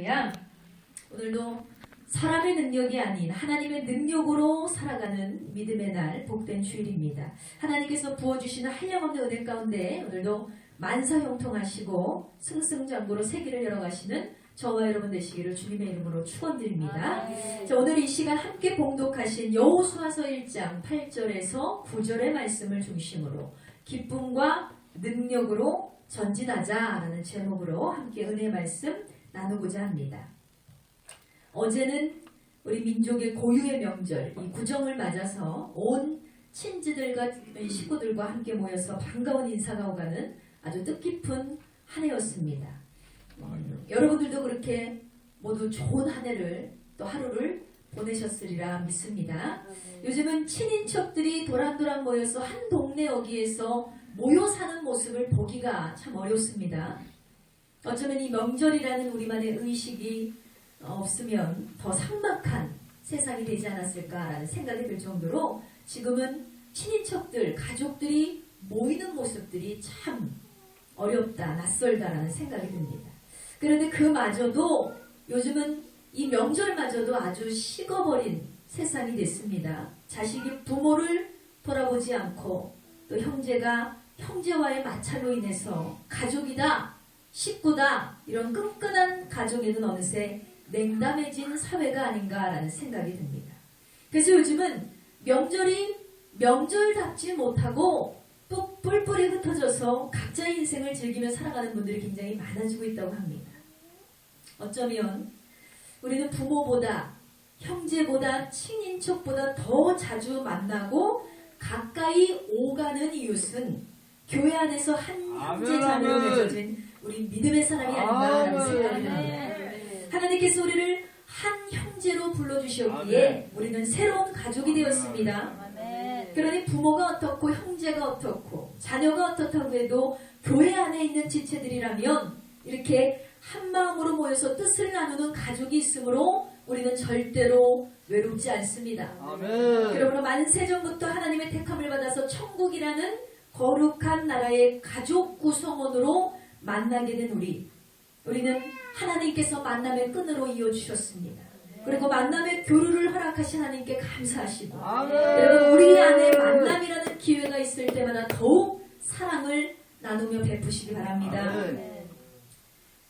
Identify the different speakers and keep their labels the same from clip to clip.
Speaker 1: 할렐루야. 오늘도 사람의 능력이 아닌 하나님의 능력으로 살아가는 믿음의 날, 복된 주일입니다. 하나님께서 부어주시는 한량없는 은혜 가운데 오늘도 만사형통하시고 승승장구로 세기를 열어가시는 저와 여러분 되시기를 주님의 이름으로 축원드립니다. 자, 오늘 이 시간 함께 봉독하신 여호수아서 1장 8절에서 9절의 말씀을 중심으로 기쁨과 능력으로 전진하자라는 제목으로 함께 은혜의 말씀 나누고자 합니다. 어제는 우리 민족의 고유의 명절 이 구정을 맞아서 온 친지들과 식구들과 함께 모여서 반가운 인사가 오가는 아주 뜻깊은 한 해였습니다. 여러분들도 그렇게 모두 좋은 한 해를 또 하루를 보내셨으리라 믿습니다. 요즘은 친인척들이 도란도란 모여서 한 동네 어귀에서 모여 사는 모습을 보기가 참 어렵습니다. 어쩌면 이 명절이라는 우리만의 의식이 없으면 더 삭막한 세상이 되지 않았을까라는 생각이 들 정도로 지금은 친인척들, 가족들이 모이는 모습들이 참 어렵다, 낯설다라는 생각이 듭니다. 그런데 그마저도 요즘은 이 명절마저도 아주 식어버린 세상이 됐습니다. 자식이 부모를 돌아보지 않고 또 형제가 형제와의 마찰로 인해서 가족이다, 식구다 이런 끈끈한 가족에는 어느새 냉담해진 사회가 아닌가라는 생각이 듭니다. 그래서 요즘은 명절이 명절답지 못하고 또 뿔뿔이 흩어져서 각자의 인생을 즐기며 살아가는 분들이 굉장히 많아지고 있다고 합니다. 어쩌면 우리는 부모보다 형제보다 친인척보다 더 자주 만나고 가까이 오가는 이웃은 교회 안에서 한 형제 자매로 맺어진 우리 믿음의 사람이 아닌가라는 생각이 듭니다. 하나님께서 우리를 한 형제로 불러주셨기에 우리는 새로운 가족이 되었습니다. 그러니 부모가 어떻고 형제가 어떻고 자녀가 어떻다고 해도 교회 안에 있는 지체들이라면 이렇게 한 마음으로 모여서 뜻을 나누는 가족이 있으므로 우리는 절대로 외롭지 않습니다. 그러므로 만세전부터 하나님의 택함을 받아서 천국이라는 거룩한 나라의 가족 구성원으로 만나게 된 우리는 하나님께서 만남의 끈으로 이어주셨습니다. 그리고 만남의 교류를 허락하신 하나님께 감사하시고 여러분 우리 안에 만남이라는 기회가 있을 때마다 더욱 사랑을 나누며 베푸시기 바랍니다.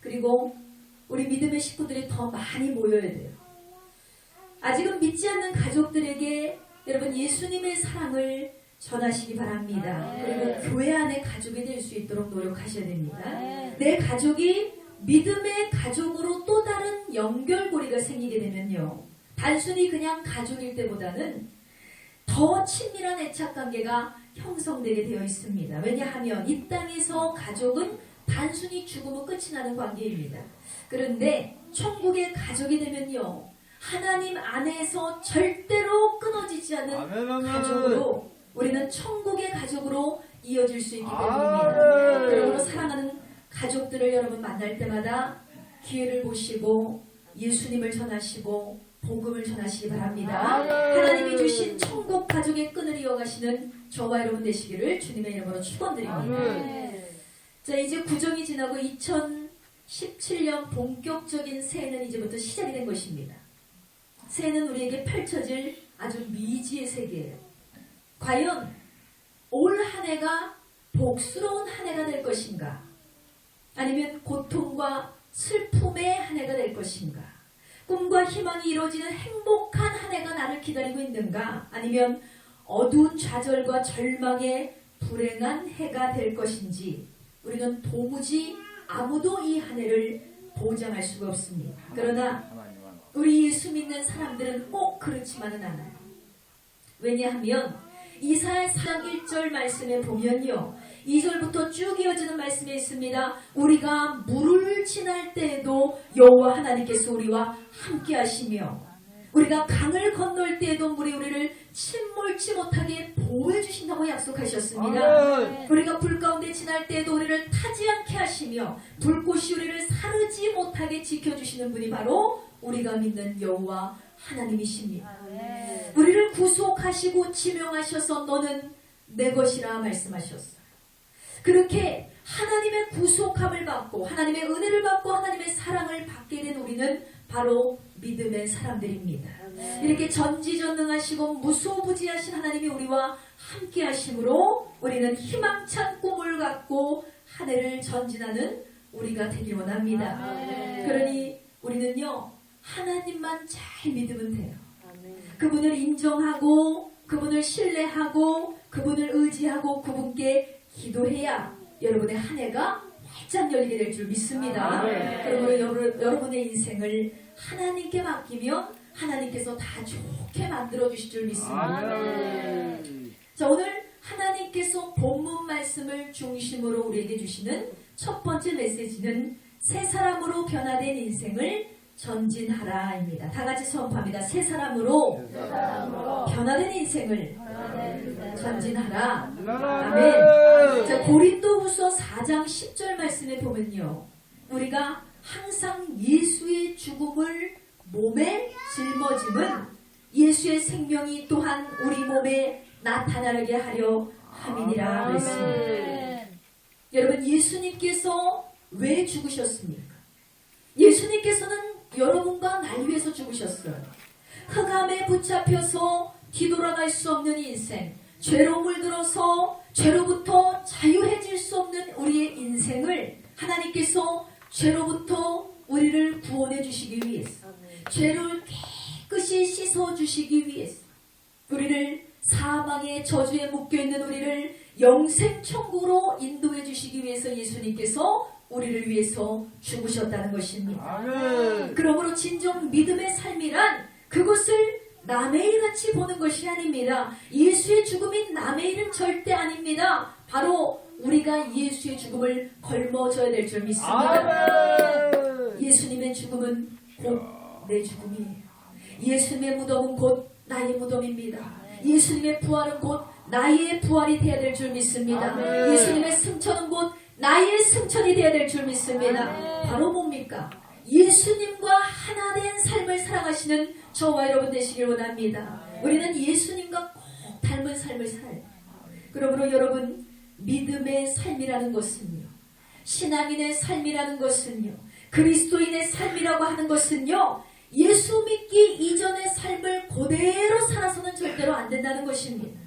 Speaker 1: 그리고 우리 믿음의 식구들이 더 많이 모여야 돼요. 아직은 믿지 않는 가족들에게 여러분 예수님의 사랑을 전하시기 바랍니다. 그리고 교회 안에 가족이 될 수 있도록 노력하셔야 됩니다. 내 가족이 믿음의 가족으로 또 다른 연결고리가 생기게 되면요. 단순히 그냥 가족일 때보다는 더 친밀한 애착관계가 형성되게 되어 있습니다. 왜냐하면 이 땅에서 가족은 단순히 죽으면 끝이 나는 관계입니다. 그런데 천국의 가족이 되면요. 하나님 안에서 절대로 끊어지지 않은 가족으로 우리는 천국의 가족으로 이어질 수 있기 때문입니다. 그러므로 사랑하는 가족들을 여러분 만날 때마다 기회를 보시고 예수님을 전하시고 복음을 전하시기 바랍니다. 하나님이 주신 천국 가족의 끈을 이어가시는 저와 여러분 되시기를 주님의 이름으로 축원드립니다. 자, 이제 구정이 지나고 2017년 본격적인 새해는 이제부터 시작이 된 것입니다. 새해는 우리에게 펼쳐질 아주 미지의 세계예요. 과연 올 한 해가 복스러운 한 해가 될 것인가? 아니면 고통과 슬픔의 한 해가 될 것인가? 꿈과 희망이 이루어지는 행복한 한 해가 나를 기다리고 있는가? 아니면 어두운 좌절과 절망의 불행한 해가 될 것인지 우리는 도무지 아무도 이 한 해를 보장할 수가 없습니다. 그러나 우리 예수 믿는 사람들은 꼭 그렇지만은 않아요. 왜냐하면 이사야 4장 1절 말씀에 보면요. 2절부터 쭉 이어지는 말씀에 있습니다. 우리가 물을 지날 때에도 여호와 하나님께서 우리와 함께 하시며 우리가 강을 건널 때에도 물이 우리를 침몰치 못하게 보호해 주신다고 약속하셨습니다. 우리가 불 가운데 지날 때에도 우리를 타지 않게 하시며 불꽃이 우리를 사르지 못하게 지켜주시는 분이 바로 우리가 믿는 여호와 하나님이십니다. 우리를 구속하시고 지명하셔서 너는 내 것이라 말씀하셨어요. 그렇게 하나님의 구속함을 받고 하나님의 은혜를 받고 하나님의 사랑을 받게 된 우리는 있는 바로 믿음의 사람들입니다. 이렇게 전지전능하시고 무소부지하신 하나님이 우리와 함께 하심으로 우리는 희망찬 꿈을 갖고 한 해를 전진하는 우리가 되길 원합니다. 그러니 우리는요, 하나님만 잘 믿으면 돼요. 그분을 인정하고 그분을 신뢰하고 그분을 의지하고 그분께 기도해야 여러분의 한 해가 활짝 열리게 될 줄 믿습니다. 그러므로 여러분의 인생을 하나님께 맡기면 하나님께서 다 좋게 만들어 주실 줄 믿습니다. 자, 오늘 하나님께서 본문 말씀을 중심으로 우리에게 주시는 첫 번째 메시지는 새 사람으로 변화된 인생을 전진하라입니다. 다 같이 선포합니다. 새 사람으로 변화된 인생을 전진하라. 아멘. 자, 고린도후서 4장 10절 말씀에 보면요, 우리가 항상 예수의 죽음을 몸에 짊어짐은 예수의 생명이 또한 우리 몸에 나타나게 하려 함이니라 그랬습니다. 여러분, 예수님께서 왜 죽으셨습니까? 예수님께서는 여러분과 날 위해서 죽으셨어요. 흑암에 붙잡혀서 뒤돌아갈 수 없는 인생, 죄로 물들어서 죄로부터 자유해질 수 없는 우리의 인생을 하나님께서 죄로부터 우리를 구원해 주시기 위해서, 죄를 깨끗이 씻어 주시기 위해서, 우리를 사망의 저주에 묶여있는 우리를 영생천국으로 인도해 주시기 위해서 예수님께서 우리를 위해서 죽으셨다는 것입니다. 그러므로 진정 믿음의 삶이란 그것을 남의 일같이 보는 것이 아닙니다. 예수의 죽음이 남의 일은 절대 아닙니다. 바로 우리가 예수의 죽음을 걸머져야 될 줄 믿습니다. 예수님의 죽음은 곧 내 죽음이에요. 예수님의 무덤은 곧 나의 무덤입니다. 예수님의 부활은 곧 나의 부활이 되어야 될 줄 믿습니다. 예수님의 승천은 곧 나의 승천이 되어야 될 줄 믿습니다. 바로 뭡니까? 예수님과 하나 된 삶을 살아가시는 저와 여러분 되시길 원합니다. 우리는 예수님과 꼭 닮은 삶을 살아요. 그러므로 여러분, 믿음의 삶이라는 것은요, 신앙인의 삶이라는 것은요, 그리스도인의 삶이라고 하는 것은요, 예수 믿기 이전의 삶을 그대로 살아서는 절대로 안 된다는 것입니다.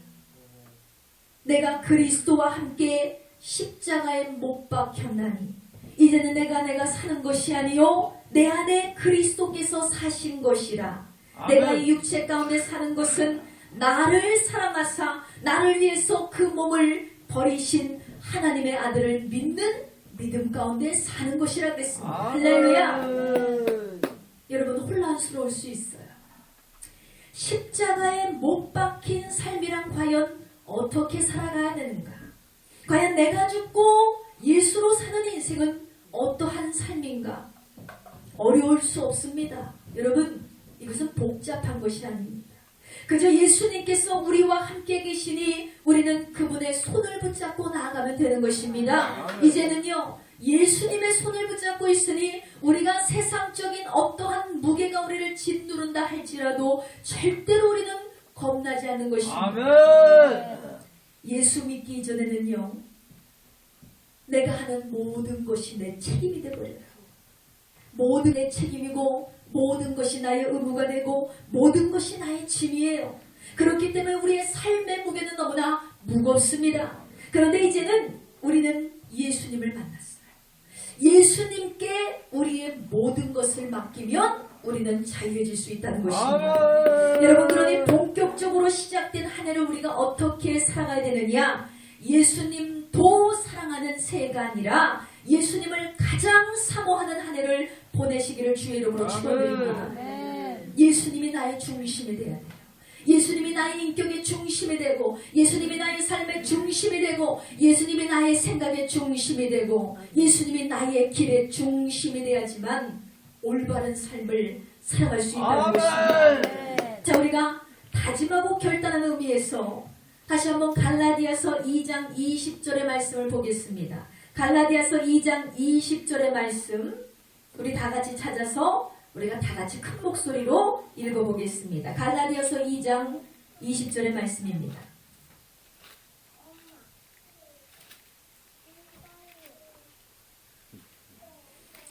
Speaker 1: 내가 그리스도와 함께 십자가에 못 박혔나니 이제는 내가 사는 것이 아니요 내 안에 그리스도께서 사신 것이라. 내가 이 육체 가운데 사는 것은 나를 사랑하사 나를 위해서 그 몸을 버리신 하나님의 아들을 믿는 믿음 가운데 사는 것이라 그랬습니다. 할렐루야. 여러분, 혼란스러울 수 있어요. 십자가에 못 박힌 삶이란 과연 어떻게 살아가야 되는가? 과연 내가 죽고 예수로 사는 인생은 어떠한 삶인가? 어려울 수 없습니다. 여러분, 이것은 복잡한 것이 아닙니다. 그저 예수님께서 우리와 함께 계시니 우리는 그분의 손을 붙잡고 나아가면 되는 것입니다. 이제는요, 예수님의 손을 붙잡고 있으니 우리가 세상적인 어떠한 무게가 우리를 짓누른다 할지라도 절대로 우리는 겁나지 않는 것입니다. 예수 믿기 이전에는요, 내가 하는 모든 것이 내 책임이 되버려요. 모든 내 책임이고 모든 것이 나의 의무가 되고 모든 것이 나의 짐이에요. 그렇기 때문에 우리의 삶의 무게는 너무나 무겁습니다. 그런데 이제는 우리는 예수님을 만났어요. 예수님께 우리의 모든 것을 맡기면 우리는 자유해질 수 있다는 것입니다. 여러분, 그러니 본격적으로 시작된 한 해를 우리가 어떻게 살아가야 되느냐? 예수님도 사랑하는 새해가 아니라 예수님을 가장 사모하는 한 해를 보내시기를 주의 이름으로 축원드립니다. 예수님이 나의 중심이 되어야 돼요. 예수님이 나의 인격의 중심이 되고, 예수님이 나의 삶의 중심이 되고, 예수님이 나의 생각의 중심이 되고, 예수님이 나의 길의 중심이 되어야지만 올바른 삶을 살아갈 수 있다는 것입니다. 자, 우리가 다짐하고 결단하는 의미에서 다시 한번 갈라디아서 2장 20절의 말씀을 보겠습니다. 갈라디아서 2장 20절의 말씀, 우리 다 같이 찾아서 우리가 다 같이 큰 목소리로 읽어보겠습니다. 갈라디아서 2장 20절의 말씀입니다.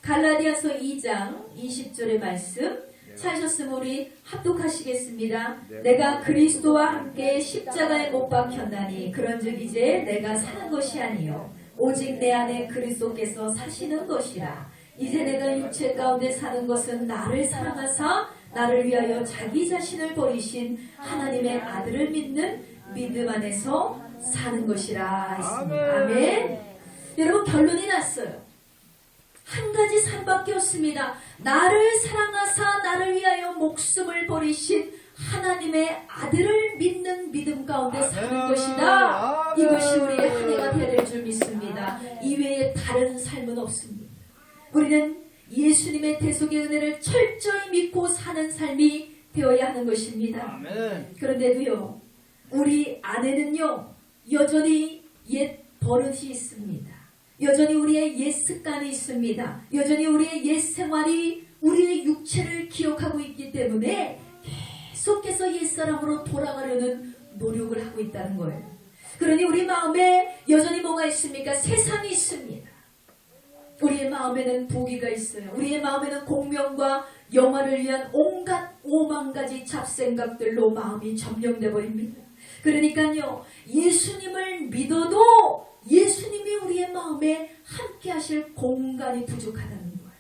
Speaker 1: 갈라디아서 2장 20절의 말씀 찾으셨으면 우리 합독하시겠습니다. 내가 그리스도와 함께 십자가에 못 박혔나니 그런즉 이제 내가 사는 것이 아니요 오직 내 안에 그리스도께서 사시는 것이라. 이제 내가 육체 가운데 사는 것은 나를 사랑하사 나를 위하여 자기 자신을 버리신 하나님의 아들을 믿는 믿음 안에서 사는 것이라 했습니다. 아멘. 여러분, 결론이 났어요. 한 가지 삶밖에 없습니다. 나를 사랑하사 나를 위하여 목숨을 버리신 하나님의 아들을 믿는 믿음 가운데 사는 것이다. 이것이 우리의 한 해가 되어야 될 줄 믿습니다. 이외에 다른 삶은 없습니다. 우리는 예수님의 대속의 은혜를 철저히 믿고 사는 삶이 되어야 하는 것입니다. 그런데도요, 우리 안에는요 여전히 옛 버릇이 있습니다. 여전히 우리의 옛 습관이 있습니다. 여전히 우리의 옛 생활이 우리의 육체를 기억하고 있기 때문에 계속해서 옛사람으로 돌아가려는 노력을 하고 있다는 거예요. 그러니 우리 마음에 여전히 뭐가 있습니까? 세상이 있습니다. 우리의 마음에는 부귀가 있어요. 우리의 마음에는 공명과 영화를 위한 온갖 5만 가지 잡생각들로 마음이 점령돼 버립니다. 그러니까요, 예수님을 믿어도 예수님이 우리의 마음에 함께 하실 공간이 부족하다는 거예요.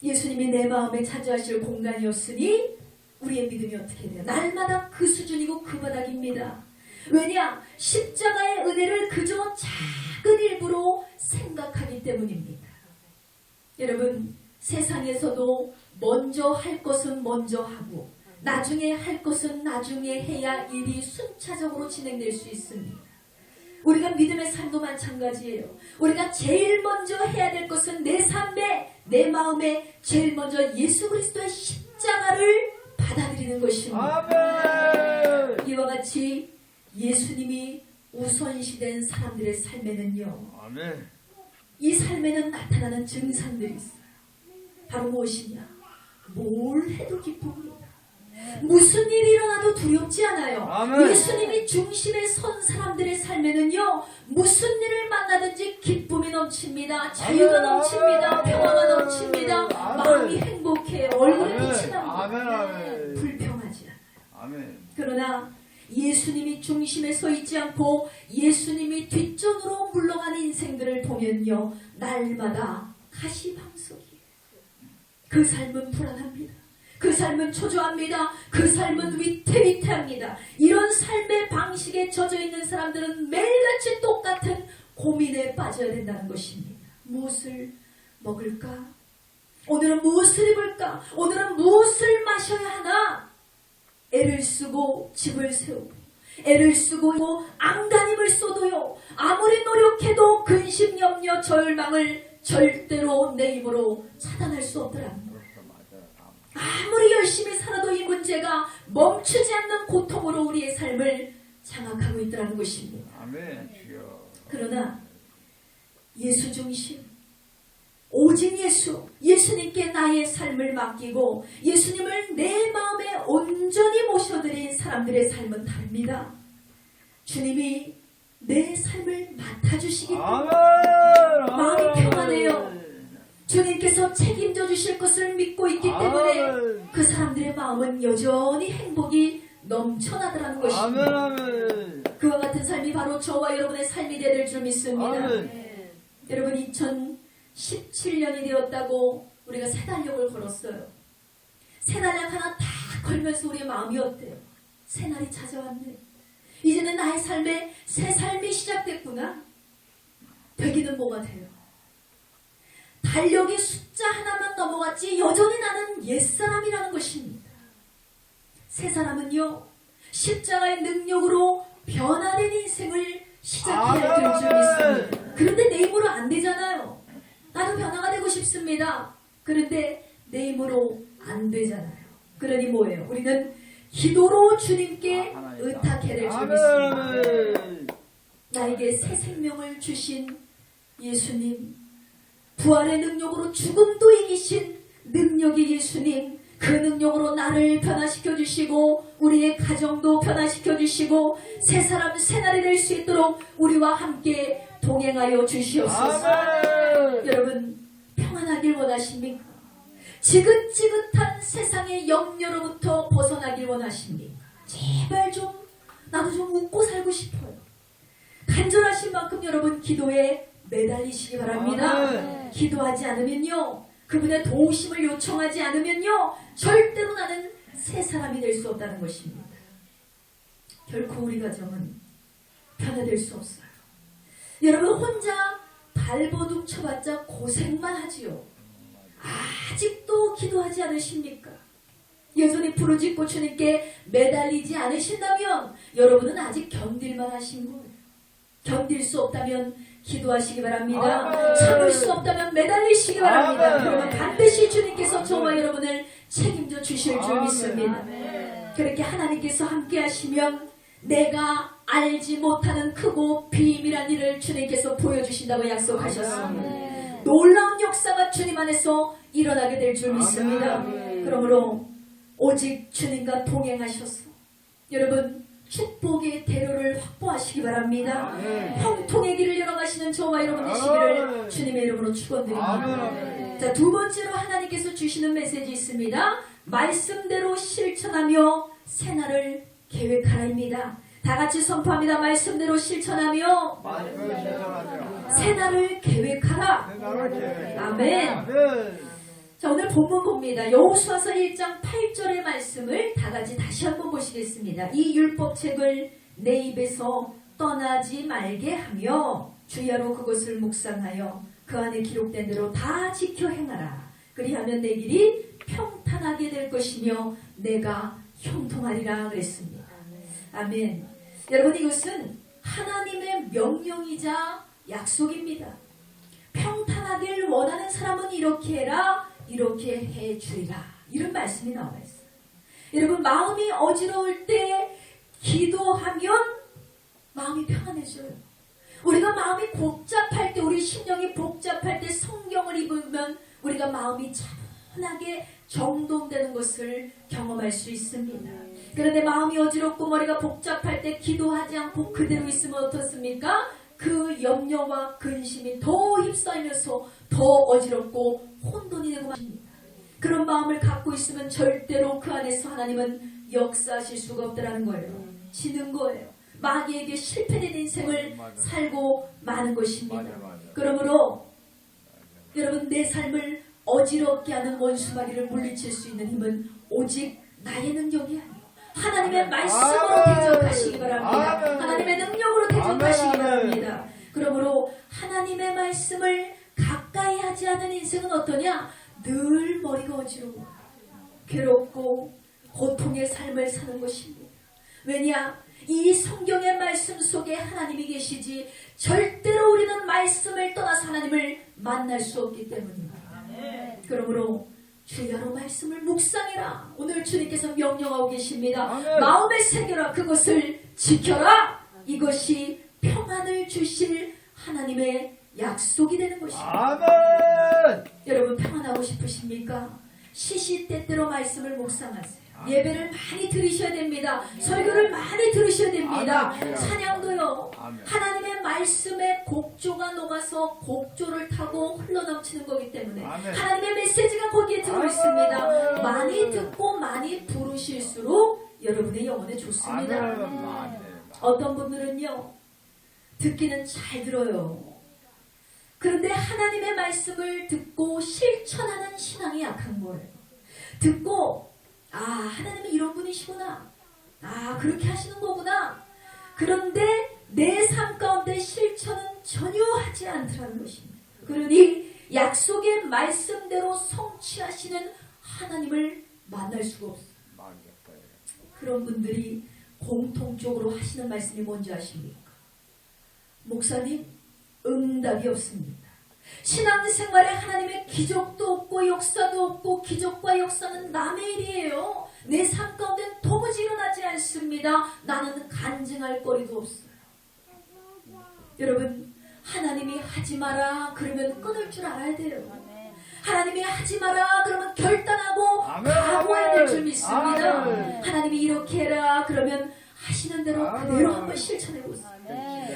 Speaker 1: 예수님이 내 마음에 차지하실 공간이었으니 우리의 믿음이 어떻게 돼요? 날마다 그 수준이고 그 바닥입니다. 왜냐? 십자가의 은혜를 그저 작은 일부로 생각하기 때문입니다. 여러분, 세상에서도 먼저 할 것은 먼저 하고 나중에 할 것은 나중에 해야 일이 순차적으로 진행될 수 있습니다. 우리가 믿음의 삶도 마찬가지예요. 우리가 제일 먼저 해야 될 것은 내 삶에, 내 마음에 제일 먼저 예수 그리스도의 십자가를 받아들이는 것입니다. 아멘. 이와 같이 예수님이 우선시된 사람들의 삶에는요, 아멘. 이 삶에는 나타나는 증상들이 있어요. 바로 무엇이냐? 뭘 해도 기쁨입니다. 무슨 일이 일어나도 두렵지 않아요. 아멘. 예수님이 중심에 선 사람들의 삶에는요, 무슨 일을 만나든지 기쁨이 넘칩니다. 자유가 넘칩니다. 평화가 넘칩니다. 마음이 행복해요. 얼굴이 빛이 납니다. 불평하지 않아요. 그러나 예수님이 중심에 서 있지 않고 예수님이 뒷전으로 물러가는 인생들을 보면요, 날마다 가시방석이에요. 그 삶은 불안합니다. 그 삶은 초조합니다. 그 삶은 위태위태합니다. 이런 삶의 방식에 젖어있는 사람들은 매일같이 똑같은 고민에 빠져야 된다는 것입니다. 무엇을 먹을까? 오늘은 무엇을 입을까? 오늘은 무엇을 마셔야 하나? 애를 쓰고 집을 세우고 애를 쓰고 안간힘을 쏟아요. 아무리 노력해도 근심, 염려, 절망을 절대로 내 힘으로 차단할 수 없더라는 거예요. 아무리 열심히 살아도 이 문제가 멈추지 않는 고통으로 우리의 삶을 장악하고 있더라는 것입니다. 그러나 예수 중심, 오직 예수, 예수님께 나의 삶을 맡기고 예수님을 내 마음에 온전히 모셔드린 사람들의 삶은 다릅니다. 주님이 내 삶을 맡아주시기 때문에 마음이 평안해요. 주님께서 책임져 주실 것을 믿고 있기 때문에 그 사람들의 마음은 여전히 행복이 넘쳐나더라는 것입니다. 그와 같은 삶이 바로 저와 여러분의 삶이 될 줄 믿습니다. 여러분, 2017년이 되었다고 우리가 새 달력을 걸었어요. 새 달력 하나 다 걸면서 우리의 마음이 어때요? 새 날이 찾아왔네. 이제는 나의 삶에 새 삶이 시작됐구나. 되기는 뭐가 돼요? 달력의 숫자 하나만 넘어갔지 여전히 나는 옛사람이라는 것입니다. 새 사람은요, 십자가의 능력으로 변화된 인생을 시작해야 될 줄 믿습니다. 그런데 내 힘으로 안 되잖아요. 나도 변화가 되고 싶습니다. 그런데 내 힘으로 안 되잖아요. 그러니 뭐예요? 우리는 기도로 주님께 의탁해야 될 줄 믿습니다. 나에게 새 생명을 주신 예수님, 부활의 능력으로 죽음도 이기신 능력의 예수님, 그 능력으로 나를 변화시켜 주시고 우리의 가정도 변화시켜 주시고 새 사람 새 날이 될 수 있도록 우리와 함께 동행하여 주시옵소서. 여러분, 평안 평안하길 원하십니까? 지긋지긋한 세상의 염려로부터 벗어나길 원하십니까? 제발 나도 좀 웃고 살고 싶어요. 간절하신 만큼 여러분 기도에 매달리시기 바랍니다. 기도하지 않으면요, 그분의 도우심을 요청하지 않으면요, 절대로 나는 새 사람이 될 수 없다는 것입니다. 결코 우리 가정은 변화될 수 없어요. 여러분 혼자 발버둥 쳐봤자 고생만 하지요. 아직도 기도하지 않으십니까? 여전히 부르짖고 주님께 매달리지 않으신다면 여러분은 아직 견딜만 하신 거예요. 견딜 수 없다면 기도하시기 바랍니다. 참을 수 없다면 매달리시기 바랍니다. 그러면 반드시 주님께서 저와 여러분을 책임져 주실 줄 믿습니다. 그렇게 하나님께서 함께 하시면 내가 알지 못하는 크고 비밀한 일을 주님께서 보여주신다고 약속하셨습니다. 놀라운 역사가 주님 안에서 일어나게 될 줄 믿습니다. 그러므로 오직 주님과 동행하셔서 여러분 축복의 대로를 확보하시기 바랍니다. 형통의 길을 열어가시는 저와 여러분 되시기를 주님의 이름으로 축원드립니다. 자, 두 번째로 하나님께서 주시는 메시지 있습니다. 말씀대로 실천하며 새날을 계획하라입니다. 다 같이 선포합니다. 말씀대로 실천하며 새날을 계획하라. 아멘. 자, 오늘 본문 봅니다. 여호수아서 1장 8절의 말씀을 다 같이 다시 한번 보시겠습니다. 이 율법책을 내 입에서 떠나지 말게 하며 주야로 그것을 묵상하여 그 안에 기록된 대로 다 지켜 행하라. 그리하면 내 길이 평탄하게 될 것이며 내가 형통하리라 그랬습니다. 아멘. 여러분 이것은 하나님의 명령이자 약속입니다. 평탄하길 원하는 사람은 이렇게 해라, 이렇게 해주리라. 이런 말씀이 나와 있어요. 여러분 마음이 어지러울 때 기도하면 마음이 평안해져요. 우리가 마음이 복잡할 때, 우리 심령이 복잡할 때 성경을 읽으면 우리가 마음이 차분하게 정돈되는 것을 경험할 수 있습니다. 그런데 마음이 어지럽고 머리가 복잡할 때 기도하지 않고 그대로 있으면 어떻습니까? 그 염려와 근심이 더 휩싸이면서 더 어지럽고 혼돈이 되고 마십니다. 그런 마음을 갖고 있으면 절대로 그 안에서 하나님은 역사하실 수가 없다는 거예요. 지는 거예요. 마귀에게 실패된 인생을 살고 마는 것입니다. 그러므로 여러분 내 삶을 어지럽게 하는 원수마귀를 물리칠 수 있는 힘은 오직 나의 능력이 아니에요. 하나님의 말씀으로 대적하시기 바랍니다. 하나님의 능력으로 대적하시기 바랍니다. 그러므로 하나님의 말씀을 가까이 하지 않는 인생은 어떠냐? 늘 머리가 어지러워 괴롭고 고통의 삶을 사는 것입니다. 왜냐? 이 성경의 말씀 속에 하나님이 계시지 절대로 우리는 말씀을 떠나서 하나님을 만날 수 없기 때문입니다. 그러므로 주야로 말씀을 묵상해라. 오늘 주님께서 명령하고 계십니다. 마음에 새겨라. 그것을 지켜라. 이것이 평안을 주실 하나님의 약속이 되는 것입니다.
Speaker 2: 아멘.
Speaker 1: 여러분 평안하고 싶으십니까? 시시때때로 말씀을 묵상하세요. 예배를 많이 들으셔야 됩니다. 설교를 많이 들으셔야 됩니다. 찬양도요. 하나님의 말씀에 곡조가 녹아서 곡조를 타고 흘러넘치는 거기 때문에 하나님의 메시지가 거기에 들어있습니다. 많이 듣고 많이 부르실수록 여러분의 영혼에 좋습니다. 어떤 분들은요 듣기는 잘 들어요. 그런데 하나님의 말씀을 듣고 실천하는 신앙이 약한 거예요. 듣고 하나님은 이런 분이시구나. 그렇게 하시는 거구나. 그런데 내 삶 가운데 실천은 전혀 하지 않더라는 것입니다. 그러니 약속의 말씀대로 성취하시는 하나님을 만날 수가 없어요. 그런 분들이 공통적으로 하시는 말씀이 뭔지 아십니까? 목사님, 응답이 없습니다. 신앙생활에 하나님의 기적도 없고 역사도 없고 기적과 역사는 남의 일이에요. 내 삶 가운데 도무지 일어나지 않습니다. 나는 간증할 거리도 없어요. 여러분 하나님이 하지 마라 그러면 끊을 줄 알아야 돼요. 하나님이 하지 마라 그러면 결단하고 각오해야 될 줄 믿습니다. 하나님이 이렇게 해라 그러면 하시는 대로 그대로 한번 실천해 보세요.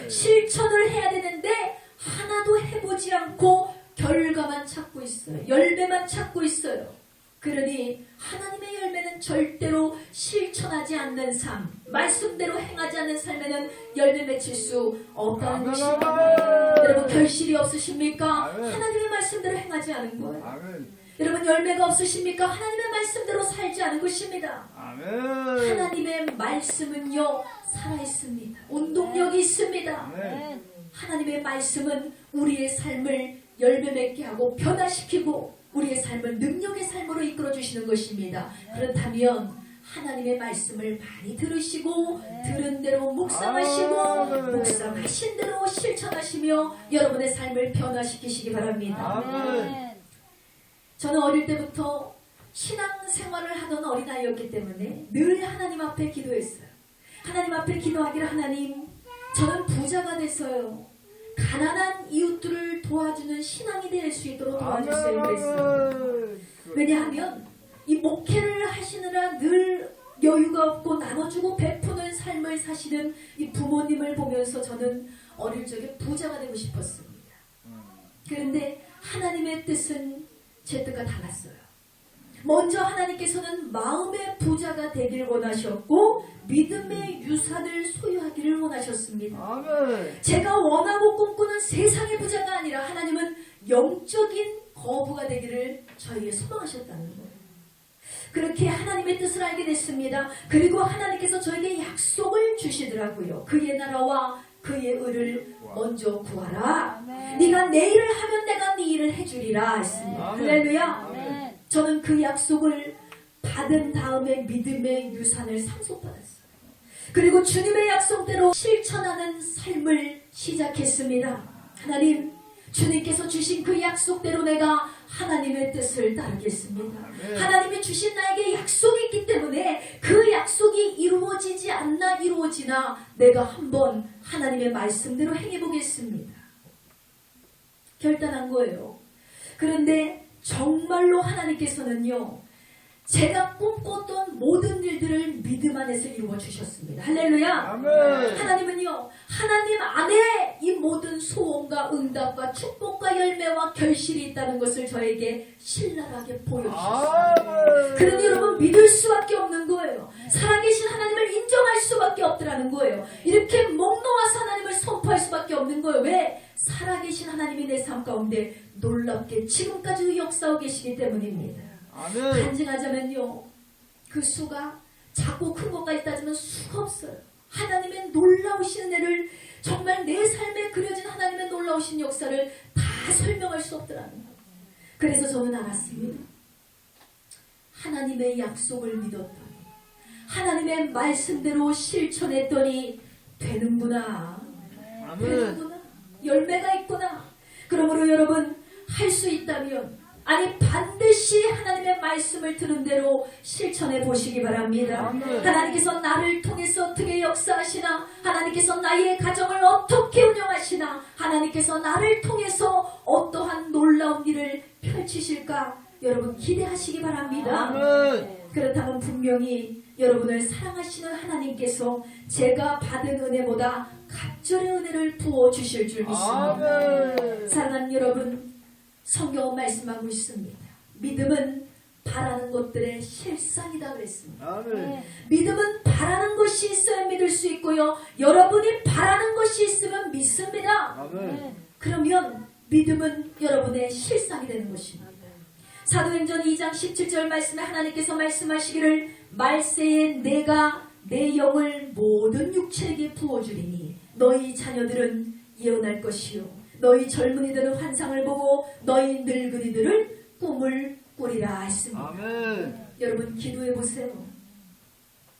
Speaker 1: 실천을 해야 되는데 하나도 해보지 않고 결과만 찾고 있어요. 열매만 찾고 있어요. 그러니 하나님의 열매는 절대로 실천하지 않는 삶, 말씀대로 행하지 않는 삶에는 열매 맺힐 수 없다는 것입니다. 여러분 결실이 없으십니까? 하나님의 말씀대로 행하지 않은 거예요. 여러분 열매가 없으십니까? 하나님의 말씀대로 살지 않은 것입니다. 하나님의 말씀은요 살아있습니다. 운동력이 있습니다. 하나님의 말씀은 우리의 삶을 열매 맺게 하고 변화시키고 우리의 삶을 능력의 삶으로 이끌어 주시는 것입니다. 그렇다면 하나님의 말씀을 많이 들으시고 들은 대로 묵상하시고 묵상하신 대로 실천하시며 여러분의 삶을 변화시키시기 바랍니다. 저는 어릴 때부터 신앙생활을 하던 어린아이였기 때문에 늘 하나님 앞에 기도했어요. 하나님 앞에 기도하기를 하나님 저는 부자가 돼서요 가난한 이웃들을 도와주는 신앙이 될 수 있도록 도와주세요 그랬어요. 왜냐하면 이 목회를 하시느라 늘 여유가 없고 나눠주고 베푸는 삶을 사시는 이 부모님을 보면서 저는 어릴 적에 부자가 되고 싶었습니다. 그런데 하나님의 뜻은 제 뜻과 달랐어요. 먼저 하나님께서는 마음의 부자가 되길 원하셨고 믿음의 유산을 소유하기를 원하셨습니다. 제가 원하고 꿈꾸는 세상의 부자가 아니라 하나님은 영적인 거부가 되기를 저에게 소망하셨다는 거예요. 그렇게 하나님의 뜻을 알게 됐습니다. 그리고 하나님께서 저에게 약속을 주시더라고요. 그의 나라와 그의 의를 먼저 구하라. 네가 내 일을 하면 내가 네 일을 해주리라 했습니다. 할렐루야. 저는 그 약속을 받은 다음에 믿음의 유산을 상속받았어요. 그리고 주님의 약속대로 실천하는 삶을 시작했습니다. 하나님, 주님께서 주신 그 약속대로 내가 하나님의 뜻을 따르겠습니다. 하나님이 주신 나에게 약속이 있기 때문에 그 약속이 이루어지지 않나 이루어지나 내가 한번 하나님의 말씀대로 행해보겠습니다. 결단한 거예요. 그런데 정말로 하나님께서는요 제가 꿈꿨던 모든 일들을 믿음 안에서 이루어 주셨습니다. 할렐루야. 아멘. 하나님은요 하나님 안에 이 모든 소원과 응답과 축복과 열매와 결실이 있다는 것을 저에게 신랄하게 보여주셨습니다. 그러니 여러분 믿을 수밖에 없는 거예요. 살아계신 하나님을 인정할 수밖에 없더라는 거예요. 이렇게 목 놓아서 하나님을 선포할 수밖에 없는 거예요. 왜? 살아계신 하나님이 내 삶 가운데 놀랍게 지금까지 역사하고 계시기 때문입니다. 아멘. 간증하자면요 그 수가 작고 큰 것까지 따지면 수가 없어요. 하나님의 놀라우신 은혜를 정말 내 삶에 그려진 하나님의 놀라우신 역사를 다 설명할 수 없더라는 거예요. 그래서 저는 알았습니다. 하나님의 약속을 믿었더니 하나님의 말씀대로 실천했더니 되는구나. 되는구나. 열매가 있구나. 그러므로 여러분 할 수 있다면 아니 반드시 하나님의 말씀을 들은 대로 실천해 보시기 바랍니다. 하나님께서 나를 통해서 어떻게 역사하시나, 하나님께서 나의 가정을 어떻게 운영하시나, 하나님께서 나를 통해서 어떠한 놀라운 일을 펼치실까 여러분 기대하시기 바랍니다. 그렇다면 분명히 여러분을 사랑하시는 하나님께서 제가 받은 은혜보다 갑절의 은혜를 부어주실 줄 믿습니다. 사랑하는 여러분, 성경은 말씀하고 있습니다. 믿음은 바라는 것들의 실상이다 그랬습니다. 믿음은 바라는 것이 있어야 믿을 수 있고요. 여러분이 바라는 것이 있으면 믿습니다. 그러면 믿음은 여러분의 실상이 되는 것입니다. 사도행전 2장 17절 말씀에 하나님께서 말씀하시기를 말세에 내가 내 영을 모든 육체에게 부어주리니 너희 자녀들은 예언할 것이요 너희 젊은이들은 환상을 보고 너희 늙은이들은 꿈을 꾸리라 했습니다. 아멘. 여러분 기도해 보세요.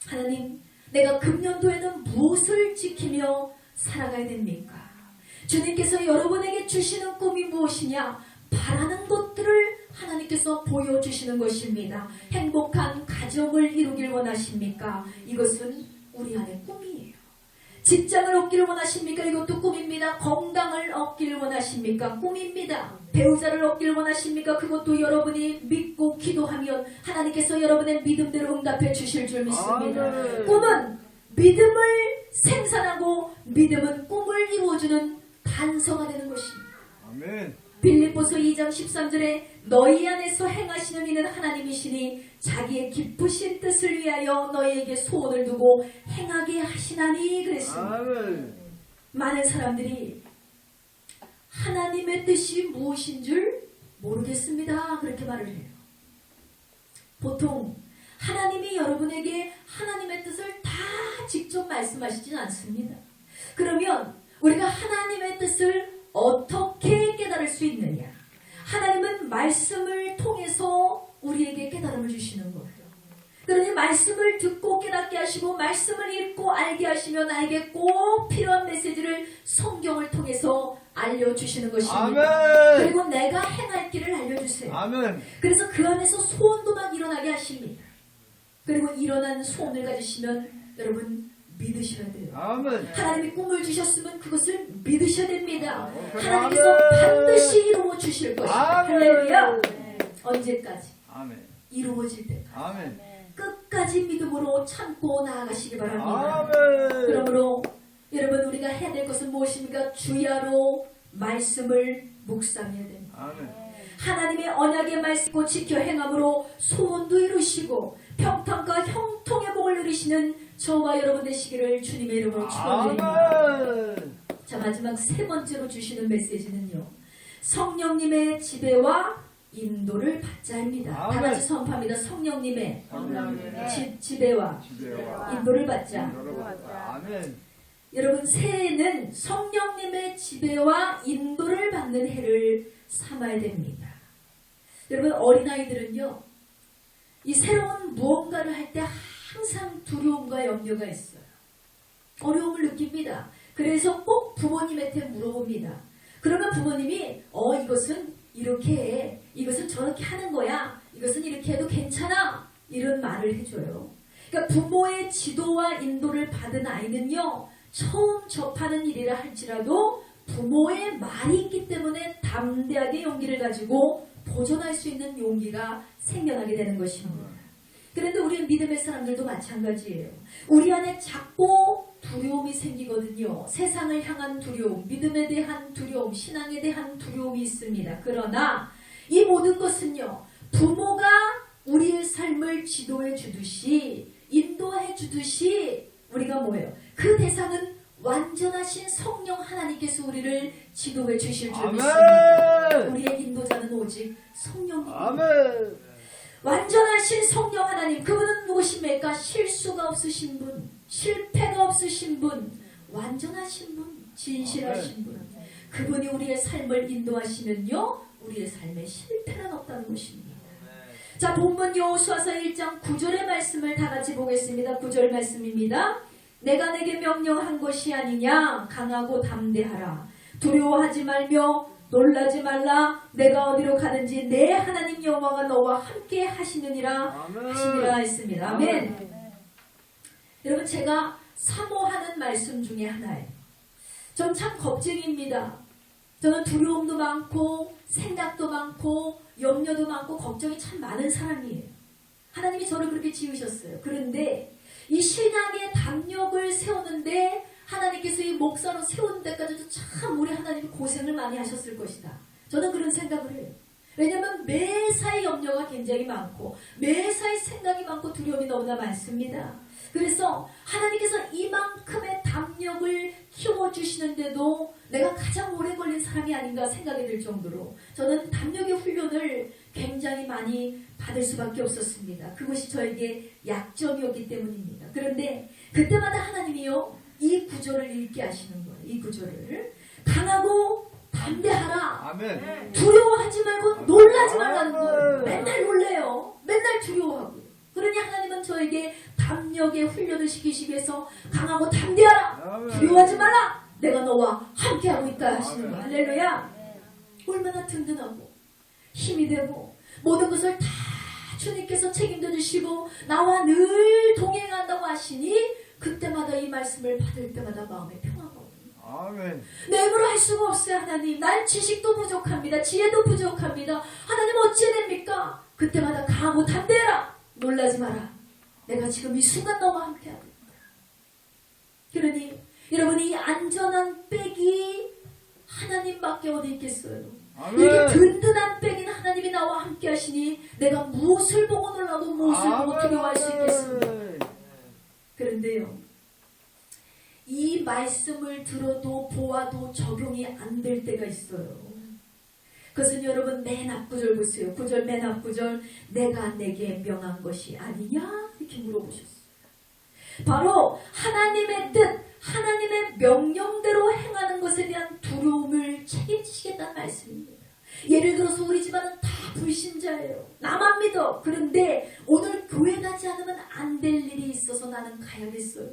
Speaker 1: 하나님, 내가 금년도에는 무엇을 지키며 살아가야 됩니까? 주님께서 여러분에게 주시는 꿈이 무엇이냐? 바라는 것들을 하나님께서 보여주시는 것입니다. 행복한 가정을 이루길 원하십니까? 이것은 우리 안의 꿈이에요. 직장을 얻기를 원하십니까? 이것도 꿈입니다. 건강을 얻기를 원하십니까? 꿈입니다. 배우자를 얻기를 원하십니까? 그것도 여러분이 믿고 기도하면 하나님께서 여러분의 믿음대로 응답해 주실 줄 믿습니다. 아멘. 꿈은 믿음을 생산하고 믿음은 꿈을 이루어주는 단서가 되는 것입니다. 아멘. 빌립보서 2장 13절에 너희 안에서 행하시는 이는 하나님이시니 자기의 기쁘신 뜻을 위하여 너희에게 소원을 두고 행하게 하시나니 그랬습니다. 많은 사람들이 하나님의 뜻이 무엇인 줄 모르겠습니다. 그렇게 말을 해요. 보통 하나님이 여러분에게 하나님의 뜻을 다 직접 말씀하시진 않습니다. 그러면 우리가 하나님의 뜻을 어떻게 깨달을 수 있느냐? 하나님은 말씀을 통해서 우리에게 깨달음을 주시는 거예요. 그러니 말씀을 듣고 깨닫게 하시고 말씀을 읽고 알게 하시며 나에게 꼭 필요한 메시지를 성경을 통해서 알려주시는 것입니다.
Speaker 2: 아멘.
Speaker 1: 그리고 내가 행할 길을 알려주세요.
Speaker 2: 아멘.
Speaker 1: 그래서 그 안에서 소원도 막 일어나게 하십니다. 그리고 일어난 소원을 가지시면 여러분 믿으셔야 돼요.
Speaker 2: 아멘.
Speaker 1: 하나님이 꿈을 주셨으면 그것을 믿으셔야 됩니다.
Speaker 2: 아멘.
Speaker 1: 하나님께서 반드시 이루어 주실 것입니다.
Speaker 2: 아멘.
Speaker 1: 할렐루야. 언제까지?
Speaker 2: 아멘.
Speaker 1: 이루어질 때까지.
Speaker 2: 아멘.
Speaker 1: 끝까지 믿음으로 참고 나아가시기 바랍니다.
Speaker 2: 아멘.
Speaker 1: 그러므로 여러분 우리가 해야 될 것은 무엇입니까? 주야로 말씀을 묵상해야 됩니다.
Speaker 2: 아멘.
Speaker 1: 하나님의 언약의 말씀을 지켜 행함으로 소원도 이루시고 평탄과 형통의 복을 누리시는 저와 여러분 되시기를 주님의 이름으로 축원드립니다.
Speaker 2: 아멘.
Speaker 1: 자, 마지막 세 번째로 주시는 메시지는요. 성령님의 지배와 인도를 받자입니다. 다
Speaker 2: 아멘.
Speaker 1: 같이 선포합니다. 성령님의
Speaker 2: 성령님의
Speaker 1: 지배와
Speaker 2: 지배와
Speaker 1: 인도를 받자.
Speaker 2: 인도를 받자. 아멘.
Speaker 1: 여러분 새해는 성령님의 지배와 인도를 받는 해를 삼아야 됩니다. 여러분 어린아이들은요. 이 새로운 무언가를 할 때 항상 두려움과 염려가 있어요. 어려움을 느낍니다. 그래서 꼭 부모님한테 물어봅니다. 그러면 부모님이 이것은 이렇게 해. 이것은 저렇게 하는 거야. 이것은 이렇게 해도 괜찮아. 이런 말을 해줘요. 그러니까 부모의 지도와 인도를 받은 아이는요. 처음 접하는 일이라 할지라도 부모의 말이 있기 때문에 담대하게 용기를 가지고 도전할 수 있는 용기가 생겨나게 되는 것입니다. 그런데 우리 믿음의 사람들도 마찬가지예요. 우리 안에 자꾸 두려움이 생기거든요. 세상을 향한 두려움, 믿음에 대한 두려움, 신앙에 대한 두려움이 있습니다. 그러나 이 모든 것은요. 부모가 우리의 삶을 지도해 주듯이 인도해 주듯이 우리가 뭐예요? 그 대상은 완전하신 성령 하나님께서 우리를 지도해 주실 줄 믿습니다. 우리의 인도자는 오직 성령입니다.
Speaker 2: 아멘.
Speaker 1: 완전하신 성령 하나님, 그분은 무엇입니까? 실수가 없으신 분, 실패가 없으신 분, 완전하신 분, 진실하신 분. 그분이 우리의 삶을 인도하시면요, 우리의 삶에 실패는 없다는 것입니다. 자, 본문 여호수아서 1장 9절의 말씀을 다 같이 보겠습니다. 9절 말씀입니다. 내가 내게 명령한 것이 아니냐? 강하고 담대하라. 두려워하지 말며 놀라지 말라. 내가 어디로 가든지 내 하나님 여호와가 너와 함께 하시느니라 했습니다. 아멘. 여러분 제가 사모하는 말씀 중에 하나예요. 전 참 겁쟁이입니다. 저는 두려움도 많고 생각도 많고 염려도 많고 걱정이 참 많은 사람이에요. 하나님이 저를 그렇게 지으셨어요. 그런데 이 신앙의 담력을 세우는데 하나님께서 이 목사로 세운 데까지도 참 우리 하나님이 고생을 많이 하셨을 것이다. 저는 그런 생각을 해요. 왜냐하면 매사에 염려가 굉장히 많고 매사에 생각이 많고 두려움이 너무나 많습니다. 그래서 하나님께서 이만큼의 담력을 키워주시는데도 내가 가장 오래 걸린 사람이 아닌가 생각이 들 정도로 저는 담력의 훈련을 굉장히 많이 받을 수밖에 없었습니다. 그것이 저에게 약점이었기 때문입니다. 그런데 그때마다 하나님이요 이 구절을 읽게 하시는 거예요. 이 구절을 강하고 담대하라.
Speaker 2: 아멘.
Speaker 1: 두려워하지 말고 놀라지 말라는 거예요. 맨날 놀래요. 맨날 두려워하고. 그러니 하나님은 저에게 담력의 훈련을 시키시기 위해서 강하고 담대하라. 두려워하지 말라. 내가 너와 함께하고 있다 하시는 거예요. 할렐루야. 얼마나 든든하고 힘이 되고 모든 것을 다 주님께서 책임져 주시고 나와 늘 동행한다고 하시니 그때마다 이 말씀을 받을 때마다 마음에 평화가 오거든요.
Speaker 2: 아멘.
Speaker 1: 내 힘으로 할 수가 없어요. 하나님. 난 지식도 부족합니다. 지혜도 부족합니다. 하나님 어찌 됩니까? 그때마다 강하고 담대해라. 놀라지 마라. 내가 지금 이 순간 너와 함께하고 있다. 그러니 여러분이 이 안전한 백이 하나님밖에 어디 있겠어요.
Speaker 2: 아멘.
Speaker 1: 이렇게 든든한 백인 하나님이 나와 함께 하시니 내가 무엇을 보고 놀라고 무엇을 보고 두려워할 수 있겠습니까? 그런데요, 이 말씀을 들어도 보아도 적용이 안 될 때가 있어요. 그것은 여러분 맨 앞구절 보세요. 구절 맨 앞구절, 내가 내게 명한 것이 아니냐? 이렇게 물어보셨어요. 바로 하나님의 뜻, 하나님의 명령대로 행하는 것에 대한 두려움을 책임지시겠다는 말씀입니다. 예를 들어서 우리 집안은 다 불신자예요. 나만 믿어. 그런데 오늘 교회 가지 않으면 안 될 일이 있어서 나는 가야겠어요.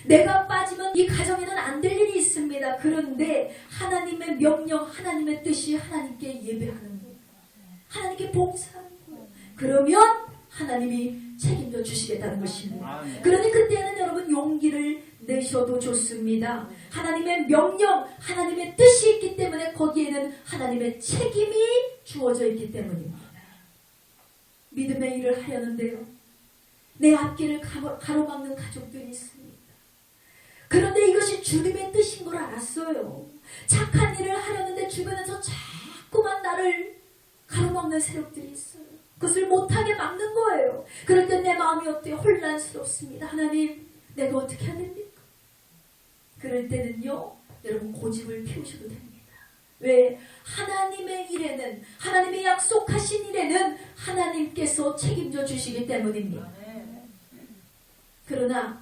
Speaker 1: 내가 빠지면 이 가정에는 안 될 일이 있습니다. 그런데 하나님의 명령, 하나님의 뜻이 하나님께 예배하는 거예요. 하나님께 봉사하는 거예요. 그러면 하나님이 책임져 주시겠다는 것입니다. 그러니 그때는 여러분 용기를 내셔도 좋습니다. 하나님의 명령, 하나님의 뜻이 있기 때문에 거기에는 하나님의 책임이 주어져 있기 때문입니다. 믿음의 일을 하려는데요, 내 앞길을 가로막는 가족들이 있습니다. 그런데 이것이 주님의 뜻인 걸 알았어요. 착한 일을 하려는데 주변에서 자꾸만 나를 가로막는 세력들이 있어요. 그것을 못하게 막는 거예요. 그럴 때 내 마음이 어때요? 혼란스럽습니다. 하나님, 내가 어떻게 해야 됩니까? 그럴 때는요, 여러분 고집을 피우셔도 됩니다. 왜? 하나님의 일에는, 하나님의 약속하신 일에는 하나님께서 책임져 주시기 때문입니다. 그러나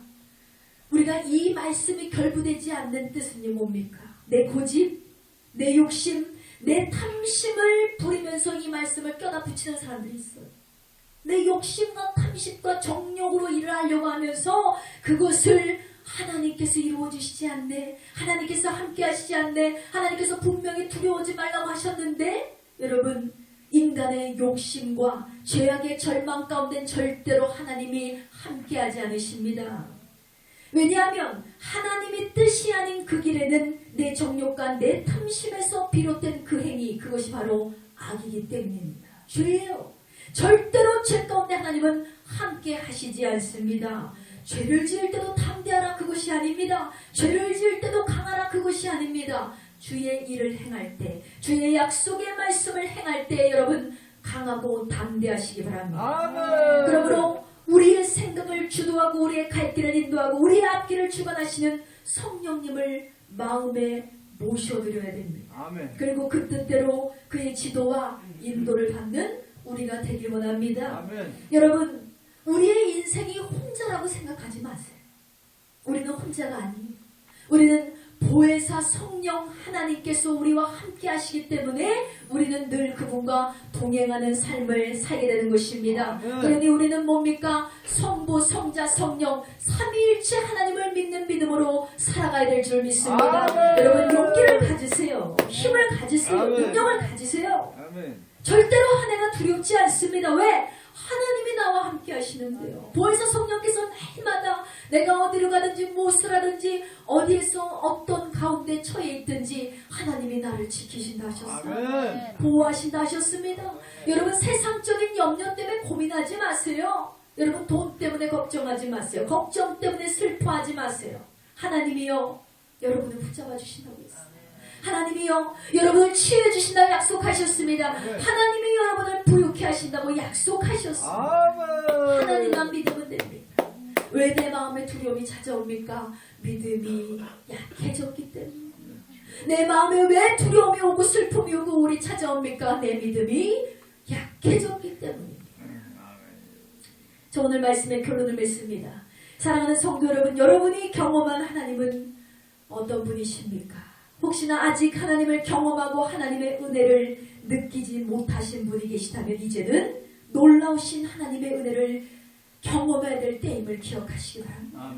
Speaker 1: 우리가 이 말씀이 결부되지 않는 뜻은 뭡니까? 내 고집, 내 욕심, 내 탐심을 부리면서 이 말씀을 껴다 붙이는 사람들이 있어요. 내 욕심과 탐심과 정욕으로 일을 하려고 하면서 그것을 하나님께서 이루어주시지 않네, 하나님께서 함께 하시지 않네, 하나님께서 분명히 두려워하지 말라고 하셨는데, 여러분, 인간의 욕심과 죄악의 절망 가운데 절대로 하나님이 함께하지 않으십니다. 왜냐하면 하나님의 뜻이 아닌 그 길에는 내 정욕과 내 탐심에서 비롯된 그 행위, 그것이 바로 악이기 때문입니다. 죄예요. 절대로 죄 가운데 하나님은 함께 하시지 않습니다. 죄를 지을 때도 담대하라, 그것이 아닙니다. 죄를 지을 때도 강하라, 그것이 아닙니다. 주의 일을 행할 때, 주의 약속의 말씀을 행할 때 여러분 강하고 담대하시기 바랍니다.
Speaker 2: 아멘.
Speaker 1: 그러므로 우리의 생각을 주도하고 우리의 갈 길을 인도하고 우리의 앞길을 주관하시는 성령님을 마음에 모셔드려야 됩니다.
Speaker 2: 아멘.
Speaker 1: 그리고 그 뜻대로 그의 지도와 인도를 받는 우리가 되길 원합니다.
Speaker 2: 아멘.
Speaker 1: 여러분, 우리의 인생이 혼자라고 생각하지 마세요. 우리는 혼자가 아니에요. 우리는 보혜사 성령 하나님께서 우리와 함께 하시기 때문에 우리는 늘 그분과 동행하는 삶을 살게 되는 것입니다. 그러니 우리는 뭡니까? 성부, 성자, 성령 삼위일체 하나님을 믿는 믿음으로 살아가야 될 줄 믿습니다. 여러분, 용기를 가지세요. 힘을 가지세요. 능력을 가지세요. 절대로 한 해가 두렵지 않습니다. 왜? 하나님이 나와 함께 하시는데요. 보혜사 성령께서 날마다 내가 어디로 가든지 무엇을 하든지 어디에서 어떤 가운데 처해 있든지 하나님이 나를 지키신다 하셨어요. 보호하신다 하셨습니다. 여러분, 세상적인 염려 때문에 고민하지 마세요. 여러분, 돈 때문에 걱정하지 마세요. 걱정 때문에 슬퍼하지 마세요. 하나님이요, 여러분을 붙잡아 주신다고 했어요. 하나님이요, 여러분을 치유해 주신다고 약속하셨습니다. 하나님이 여러분을 부유케 하신다고 약속하셨습니다. 하나님만 믿으면 됩니다. 왜 내 마음에 두려움이 찾아옵니까? 믿음이 약해졌기 때문에. 내 마음에 왜 두려움이 오고 슬픔이 오고 우울이 찾아옵니까? 내 믿음이 약해졌기 때문입니다. 저 오늘 말씀의 결론을 맺습니다. 사랑하는 성도 여러분, 여러분이 경험한 하나님은 어떤 분이십니까? 혹시나 아직 하나님을 경험하고 하나님의 은혜를 느끼지 못하신 분이 계시다면 이제는 놀라우신 하나님의 은혜를 경험해야 될 때임을 기억하시기 바랍니다.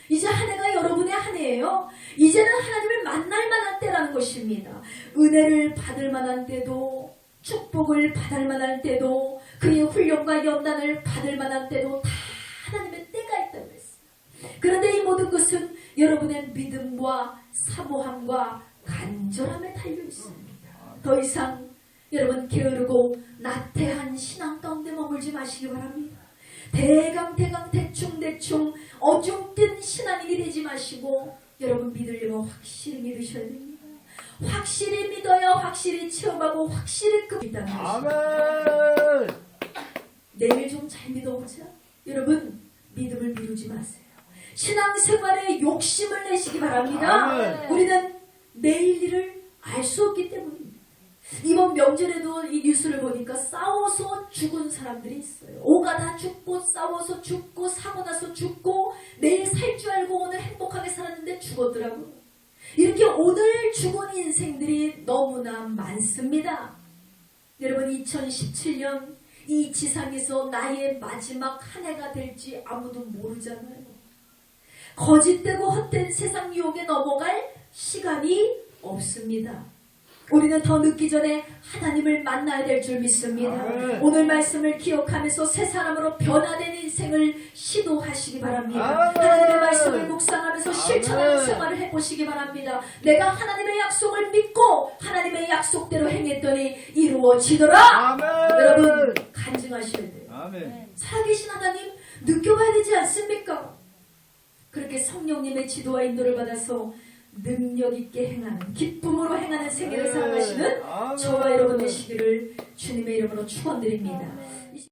Speaker 1: 이제 한 해가 여러분의 한 해예요. 이제는 하나님을 만날 만한 때라는 것입니다. 은혜를 받을 만한 때도, 축복을 받을 만한 때도, 그의 훈련과 연단을 받을 만한 때도 다 하나님의 때가 있다고 했어요. 그런데 이 모든 것은 여러분의 믿음과 사모함과 간절함에 달려 있습니다. 더 이상 여러분 게으르고 나태한 신앙 가운데 머물지 마시기 바랍니다. 대강 대충 어중뜬 신앙인이 되지 마시고 여러분 믿으려면 확실히 믿으셔야 됩니다. 확실히 믿어야 확실히 체험하고 확실히 끝이다는 것입니다.
Speaker 2: 아멘.
Speaker 1: 내일 좀 잘 믿어보자. 여러분, 믿음을 미루지 마세요. 신앙생활에 욕심을 내시기 바랍니다.
Speaker 2: 아멘.
Speaker 1: 우리는 내일 일을 알 수 없기 때문입니다. 이번 명절에도 이 뉴스를 보니까 싸워서 죽은 사람들이 있어요. 오가다 죽고 싸워서 죽고 사고 나서 죽고 내일 살 줄 알고 오늘 행복하게 살았는데 죽었더라고요. 이렇게 오늘 죽은 인생들이 너무나 많습니다. 여러분, 2017년 이 지상에서 나의 마지막 한 해가 될지 아무도 모르잖아요. 거짓되고 헛된 세상 유혹에 넘어갈 시간이 없습니다. 우리는 더 늦기 전에 하나님을 만나야 될 줄 믿습니다.
Speaker 2: 아멘.
Speaker 1: 오늘 말씀을 기억하면서 새 사람으로 변화된 인생을 시도하시기 바랍니다.
Speaker 2: 아멘.
Speaker 1: 하나님의 말씀을 묵상하면서 실천하는
Speaker 2: 아멘.
Speaker 1: 생활을 해보시기 바랍니다. 내가 하나님의 약속을 믿고 하나님의 약속대로 행했더니 이루어지더라.
Speaker 2: 아멘.
Speaker 1: 여러분, 간증하셔야 돼요.
Speaker 2: 아멘.
Speaker 1: 살아계신 하나님 느껴봐야 되지 않습니까? 그렇게 성령님의 지도와 인도를 받아서 능력 있게 행하는, 기쁨으로 행하는 생애를 살아가시는
Speaker 2: 아멘.
Speaker 1: 저와 여러분 되시기를 주님의 이름으로 축원드립니다.